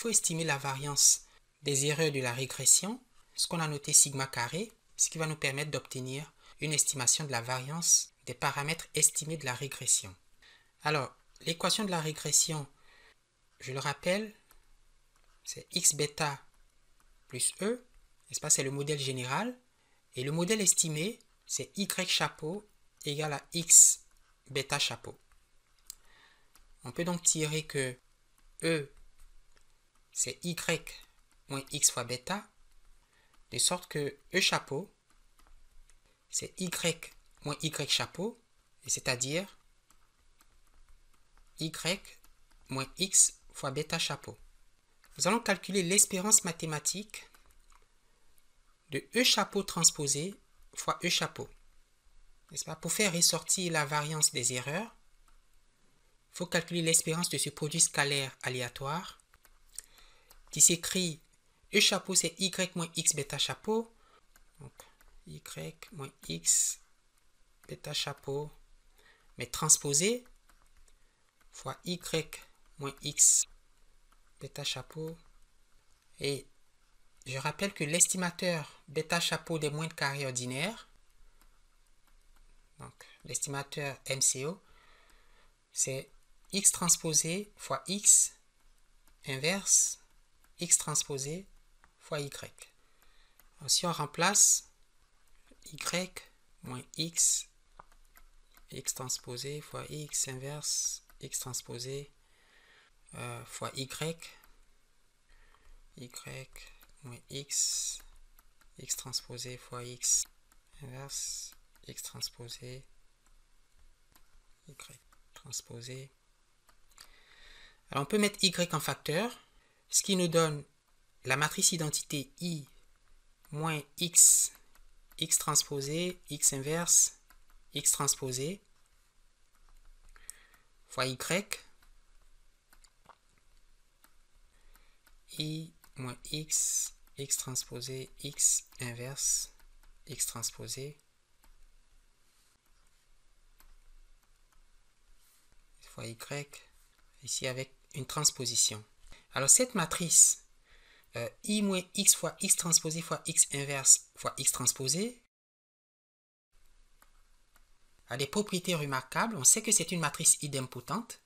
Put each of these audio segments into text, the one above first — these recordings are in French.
faut estimer la variance des erreurs de la régression, ce qu'on a noté sigma carré, ce qui va nous permettre d'obtenir une estimation de la variance des paramètres estimés de la régression. Alors, l'équation de la régression, je le rappelle, c'est x bêta plus e, n'est-ce pas, c'est le modèle général, et le modèle estimé, c'est y chapeau égale à x bêta chapeau. On peut donc tirer que e, c'est y moins x fois bêta, de sorte que e chapeau, c'est y moins y chapeau, et c'est-à-dire y moins x fois bêta chapeau. Nous allons calculer l'espérance mathématique de e chapeau transposé fois e chapeau. N'est-ce pas? Pour faire ressortir la variance des erreurs, il faut calculer l'espérance de ce produit scalaire aléatoire qui s'écrit e chapeau, c'est y moins x bêta chapeau. Donc, y moins x bêta chapeau, mais transposé fois y moins x bêta chapeau. Et je rappelle que l'estimateur bêta chapeau des moindres carrés ordinaires, donc l'estimateur MCO, c'est x transposé fois x inverse x transposé fois y. Alors, si on remplace y moins x transposé fois x inverse x transposé fois y moins x transposé fois x inverse x transposé y transposé. Alors on peut mettre y en facteur, ce qui nous donne la matrice identité i moins x transposé x inverse x transposé fois y i moins x transposé x inverse x transposé fois y, ici avec une transposition. Alors cette matrice i moins x fois x transposé fois x inverse fois x transposé a des propriétés remarquables. On sait que c'est une matrice idempotente,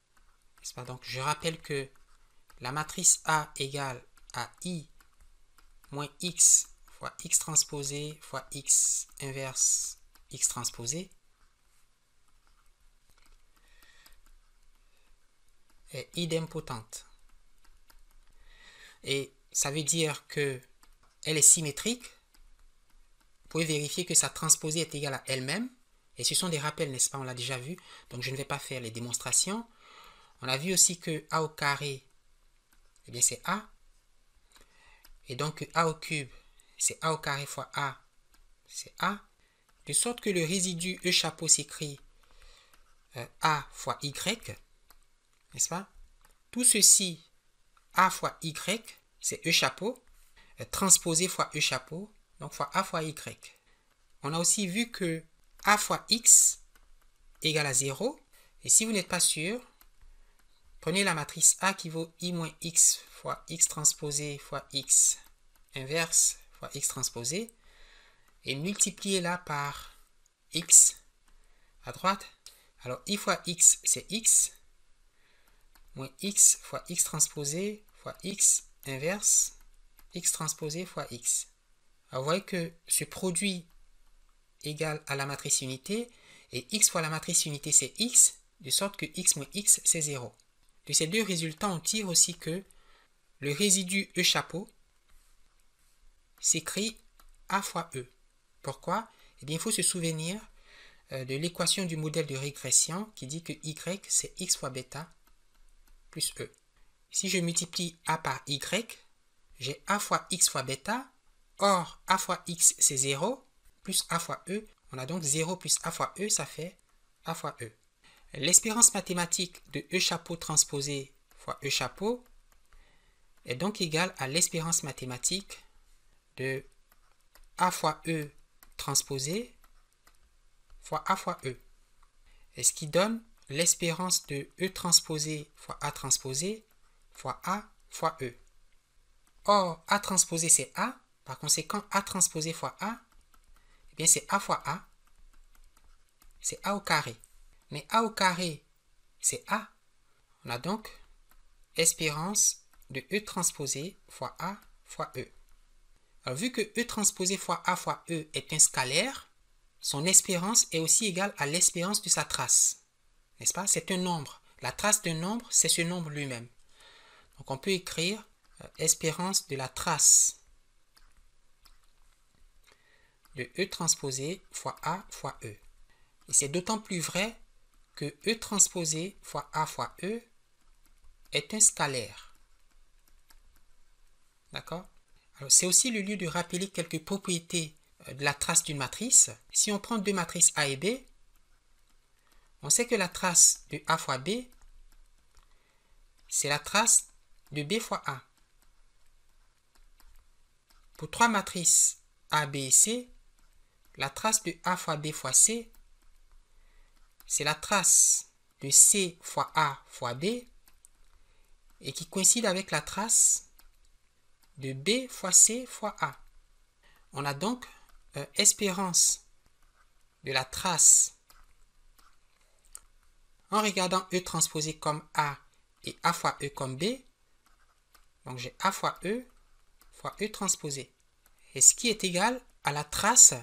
n'est-ce pas? Donc je rappelle que la matrice A égale à i moins x fois x transposé fois x inverse x transposé est idempotente. Et ça veut dire que elle est symétrique. Vous pouvez vérifier que sa transposée est égale à elle-même. Et ce sont des rappels, n'est-ce pas? On l'a déjà vu. Donc je ne vais pas faire les démonstrations. On a vu aussi que a au carré, eh bien c'est a. Et donc a au cube, c'est a au carré fois a, c'est a. De sorte que le résidu e chapeau s'écrit a fois y, n'est-ce pas? Tout ceci, a fois y, c'est e chapeau, transposé fois e chapeau, donc fois a fois y. On a aussi vu que a fois x égale à 0. Et si vous n'êtes pas sûr, prenez la matrice A qui vaut i moins x fois x transposé fois x inverse fois x transposé et multipliez-la par x à droite. Alors i fois x, c'est x moins x fois x transposé fois x inverse x transposé fois x. Alors vous voyez que ce produit égale à la matrice unité et x fois la matrice unité, c'est x, de sorte que x moins x, c'est 0. De ces deux résultats, on tire aussi que le résidu e chapeau s'écrit a fois e. Pourquoi? Eh bien, il faut se souvenir de l'équation du modèle de régression qui dit que y, c'est x fois bêta plus e. Si je multiplie a par y, j'ai a fois x fois bêta. Or, a fois x, c'est 0, plus a fois e. On a donc 0 plus a fois e, ça fait a fois e. L'espérance mathématique de e chapeau transposé fois e chapeau est donc égale à l'espérance mathématique de a fois e transposé fois a fois e. Et ce qui donne l'espérance de e transposé fois a transposé fois a fois e. Or, A transposé, c'est A. Par conséquent, A transposé fois A, eh bien, c'est A fois A. C'est A au carré. Mais A au carré, c'est A. On a donc espérance de E transposé fois A fois E. Alors, vu que E transposé fois A fois E est un scalaire, son espérance est aussi égale à l'espérance de sa trace. N'est-ce pas? C'est un nombre. La trace d'un nombre, c'est ce nombre lui-même. Donc, on peut écrire espérance de la trace de E transposé fois A fois E. Et c'est d'autant plus vrai que E transposé fois A fois E est un scalaire. D'accord? Alors, c'est aussi le lieu de rappeler quelques propriétés de la trace d'une matrice. Si on prend deux matrices A et B, on sait que la trace de A fois B, c'est la trace de B fois A. Pour trois matrices A, B et C, la trace de A fois B fois C, c'est la trace de C fois A fois B et qui coïncide avec la trace de B fois C fois A. On a donc espérance de la trace en regardant E transposé comme A et A fois E comme B. Donc j'ai A fois E transposé. Et ce qui est égal à la trace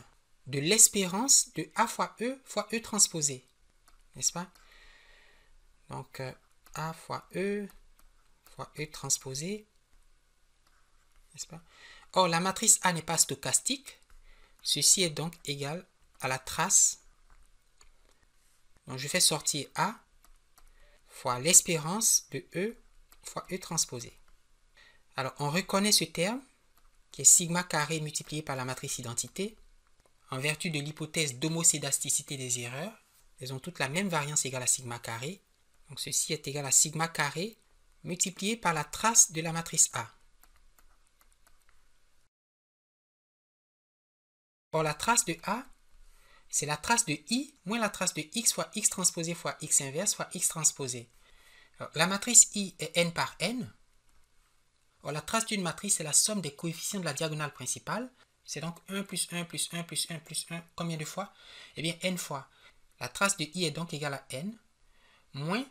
de l'espérance de A fois E transposé. N'est-ce pas? Donc A fois E transposé. N'est-ce pas? Or, la matrice A n'est pas stochastique. Ceci est donc égal à la trace. Donc je fais sortir A fois l'espérance de E fois E transposé. Alors on reconnaît ce terme qui est sigma carré multiplié par la matrice identité en vertu de l'hypothèse d'homocédasticité des erreurs. Elles ont toutes la même variance égale à sigma carré. Donc ceci est égal à sigma carré multiplié par la trace de la matrice A. Or la trace de A, c'est la trace de I moins la trace de X fois X transposé fois X inverse fois X transposé. Alors, la matrice I est n par n. Or, la trace d'une matrice est la somme des coefficients de la diagonale principale. C'est donc 1 plus 1 plus 1 plus 1 plus 1. Combien de fois? Eh bien, n fois. La trace de I est donc égale à n moins.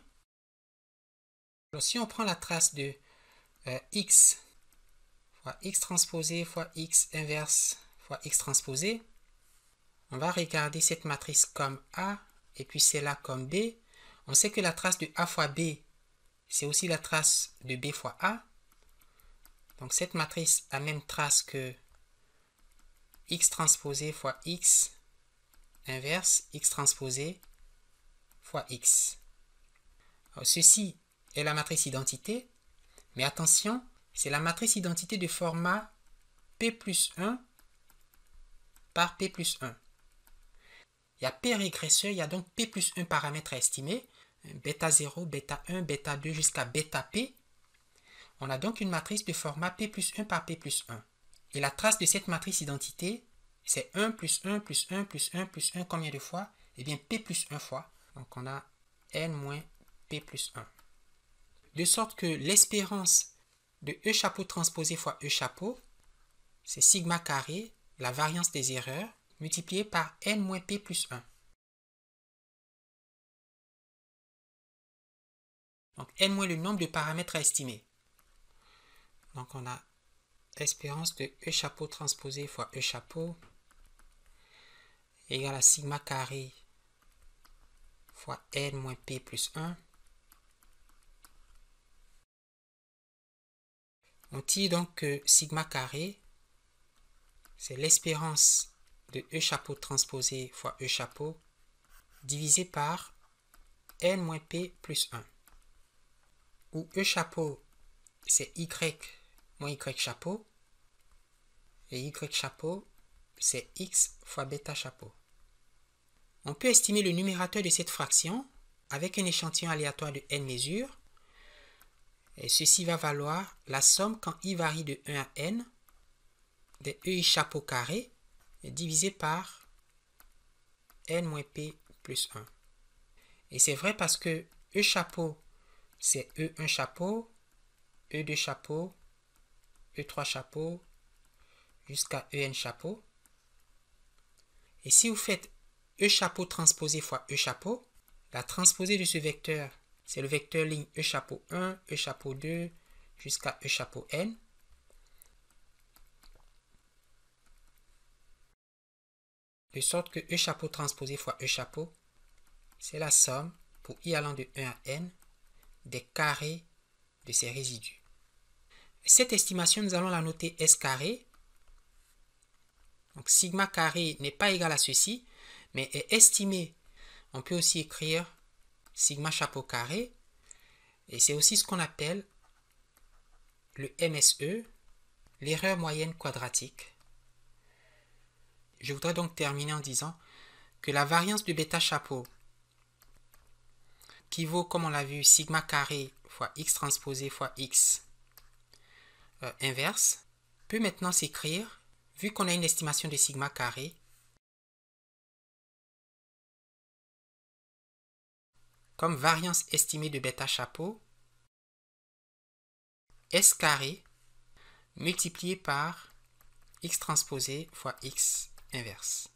Alors, si on prend la trace de X fois X transposé fois X inverse fois X transposé, on va regarder cette matrice comme A et puis celle-là comme B. On sait que la trace de A fois B, c'est aussi la trace de B fois A. Donc cette matrice a même trace que X transposé fois X inverse X transposé fois X. Alors, ceci est la matrice identité, mais attention, c'est la matrice identité de format P plus 1 par P plus 1. Il y a P régresseur, il y a donc P plus 1 paramètres à estimer, bêta 0, bêta 1, bêta 2 jusqu'à bêta P. On a donc une matrice de format P plus 1 par P plus 1. Et la trace de cette matrice identité, c'est 1 plus 1 plus 1 plus 1 plus 1, combien de fois? Eh bien, P plus 1 fois. Donc, on a n moins P plus 1. De sorte que l'espérance de E chapeau transposé fois E chapeau, c'est sigma carré, la variance des erreurs, multiplié par n moins P plus 1. Donc, n moins le nombre de paramètres à estimer. Donc, on a espérance de E chapeau transposé fois E chapeau égale à sigma carré fois n moins P plus 1. On tire donc que sigma carré, c'est l'espérance de E chapeau transposé fois E chapeau divisé par n moins P plus 1. Où E chapeau, c'est Y moins Y chapeau. Et Y chapeau, c'est X fois bêta chapeau. On peut estimer le numérateur de cette fraction avec un échantillon aléatoire de n mesures. Et ceci va valoir la somme quand i varie de 1 à n des EI chapeau carré divisé par n moins P plus 1. Et c'est vrai parce que E chapeau, c'est E1 chapeau, E2 chapeau, E3 chapeau jusqu'à En chapeau. Et si vous faites E chapeau transposé fois E chapeau, la transposée de ce vecteur, c'est le vecteur ligne E chapeau 1, E chapeau 2 jusqu'à E chapeau N. De sorte que E chapeau transposé fois E chapeau, c'est la somme, pour I allant de 1 à N, des carrés de ces résidus. Cette estimation, nous allons la noter S carré. Donc sigma carré n'est pas égal à ceci, mais est estimé. On peut aussi écrire sigma chapeau carré. Et c'est aussi ce qu'on appelle le MSE, l'erreur moyenne quadratique. Je voudrais donc terminer en disant que la variance de bêta chapeau, qui vaut, comme on l'a vu, sigma carré fois x transposé fois x inverse, peut maintenant s'écrire, vu qu'on a une estimation de sigma carré, comme variance estimée de bêta chapeau, S carré multiplié par x transposé fois x inverse.